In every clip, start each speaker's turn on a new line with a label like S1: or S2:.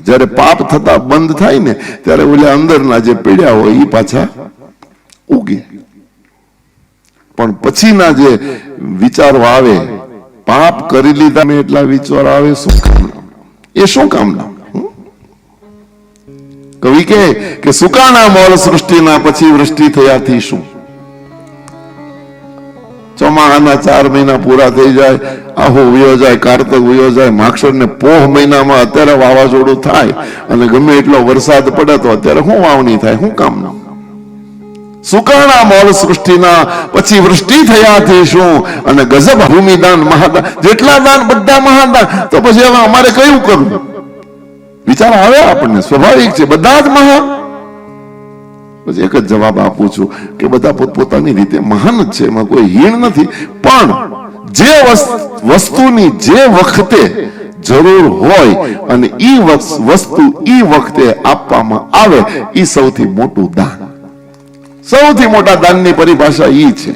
S1: જ્યારે પાપ થતા બંધ થાય ને ત્યારે ઓલા અંદરના જે પીડ્યા હોય એ પાછા ઉગે. પણ પછીના જે વિચારો આવે, પાપ કરી લીધા મેં એટલા વિચારો આવે, શું કામના? એ શું કામના? કવિ કે સુકાના મોલ સૃષ્ટિના પછી વૃષ્ટિ થયાથી શું? ચોમાહાના 4 મહિના પૂરા થઈ જાય, આહો વયો જાય, કારતક વયો જાય, માગસર ને પોહ મહિનામાં અત્યારે વાવાઝોડું થાય અને ગમે એટલો વરસાદ પડે તો અત્યારે શું વાવણી થાય? શું કામના? સુકાણા મોલ સૃષ્ટિના પછી વૃષ્ટિ થયાથી શું? અને ગજબ ભૂમિદાન મહાદાન, જેટલા દાન બધા મહાદાન, તો પછી હવે અમારે કયું કરવું? વિચાર આવે આપણને, સ્વાભાવિક છે, બધા જ મહાન. પછી એક જ જવાબ આપું છું કે બધા પોતપોતાની રીતે મહાન જ છે, એમાં કોઈ હીણ નથી. પણ જે વસ્તુની જે વખતે જરૂર હોય અને ઈ વસ્તુ ઈ વખતે આપવામાં આવે, ઈ સૌથી મોટું દાન. સૌથી મોટા દાનની પરિભાષા ઈ છે.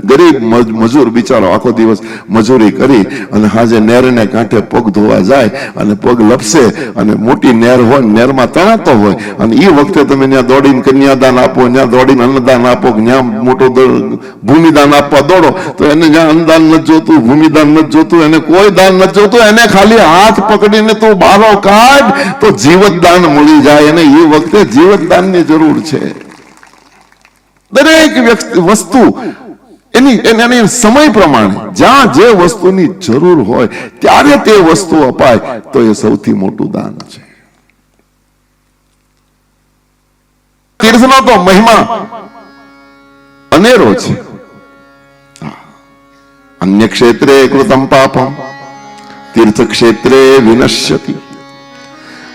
S1: ગરીબ મજૂર બિચારો આખો દિવસ મજૂરી કરી અને હાજે નહેરને કાંઠે પગ ધોવા જાય અને પગ લપસે અને મોટી નહેર હોય, નહેરમાં તણાતો હોય અને એ વખતે તમે ત્યાં દોડીને કન્યાદાન આપો, ત્યાં દોડીને અન્નદાન આપો, ત્યાં મોટો ભૂમિદાન આપવા દોડો, તો એને જ્યાં અન્નદાન નથી જોતું, ભૂમિદાન નથી જોતું, એને કોઈ દાન નથી જોતું, એને ખાલી હાથ પકડીને તું બારો કાઢ તો જીવતદાન મળી જાય. અને એ વખતે જીવતદાનની જરૂર છે. દરેક વસ્તુ એની સમય પ્રમાણે જ્યાં જે વસ્તુની જરૂર હોય ત્યારે તે વસ્તુ અપાય તો એ સૌથી મોટું દાન છે. તીર્થનો તો મહિમા અનેરો છે. અન્ય ક્ષેત્રે કૃતમ પાપમ તીર્થ ક્ષેત્રે વિનશ્યતિ.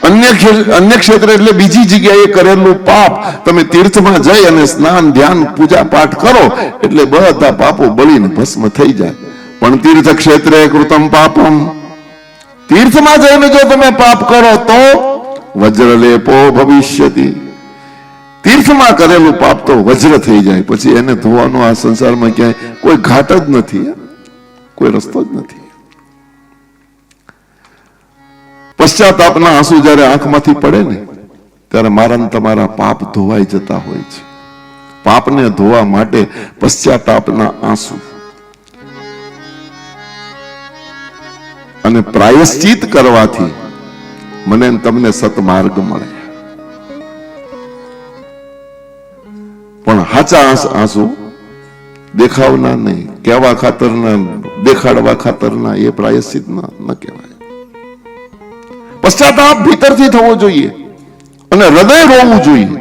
S1: અન્ય ક્ષેત્ર એટલે બીજી જગ્યાએ કરેલું પાપ તમે તીર્થમાં જઈ અને સ્નાન, ધ્યાન, પૂજા પાઠ કરો એટલે બધા પાપો બળીને ભસ્મ થઈ જાય. પણ તીર્થ ક્ષેત્રે કૃતમ પાપમ, તીર્થમાં જઈને જો તમે પાપ કરો તો વજ્રલેપો ભવિષ્યતિ. તીર્થમાં કરેલું પાપ તો વજ્ર થઈ જાય, પછી એને ધોવાનો આ સંસારમાં ક્યાંય કોઈ ઘાટ જ નથી, કોઈ રસ્તો જ નથી. પશ્ચાતાપના આંસુ જયારે આંખમાંથી પડે ને ત્યારે મારા ને તમારા પાપ ધોવાઈ જતા હોય છે. પાપને ધોવા માટે પશ્ચાતાપના આંસુ અને પ્રાયશ્ચિત કરવાથી મને તમને સતમાર્ગ મળે. પણ હાચા આંસુ દેખાવના નહીં, કહેવા ખાતરના, દેખાડવા ખાતરના, એ પ્રાયશ્ચિત ન કહેવાય. પશ્ચાતાપ ભીતરથી થવો જોઈએ અને હૃદય રોવું જોઈએ.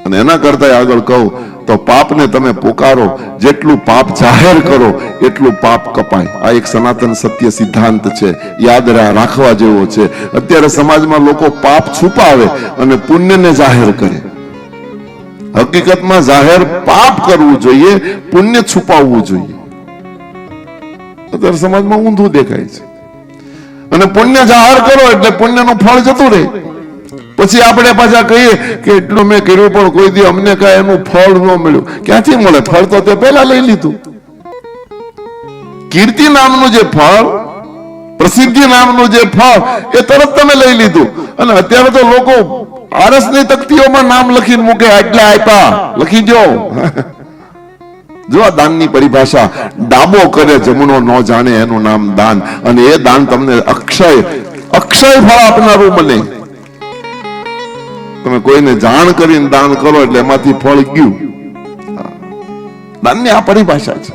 S1: અને એના કરતા આગળ કહું તો પાપને તમે પોકારો, જેટલું પાપ જાહેર કરો એટલું પાપ કપાય. આ એક સનાતન સત્ય સિદ્ધાંત છે, યાદ રાખવા જેવો છે. અત્યારે સમાજમાં લોકો પાપ છુપાવે અને પુણ્યને જાહેર કરે. હકીકતમાં જાહેર પાપ કરવું જોઈએ, પુણ્ય છુપાવવું જોઈએ. અત્યારે સમાજમાં ઊંધું દેખાય છે. અને પુણ્ય જાહેર કરો એટલે પુણ્યનું ફળ જતું રહે. પછી આપણે પાછા કહીએ કે એટલું મેં કર્યું પણ કોઈ દી અમને કઈ એનું ફળ ન મળ્યું. ક્યાંથી મળે? ફળ તો તે પહેલા લઈ લીધું. કીર્તિ નામનું જે ફળ, પ્રસિદ્ધિ નામનું જે ફળ, એ તરત તમે લઈ લીધું. અને અત્યારે તો લોકો આરસની તકતીઓમાં નામ લખીને મૂકે, આટલા આપ્યા, લખી દો. જો આ દાનની પરિભાષા, ડાબો કરે જમણો ન જાણે એનું નામ દાન. અને એ દાન તમને અક્ષય ફળ આપનારું બને. તમે કોઈને જાણ કરીને દાન કરો એટલે એમાંથી ફળ ગયું. દાનની આ પરિભાષા છે.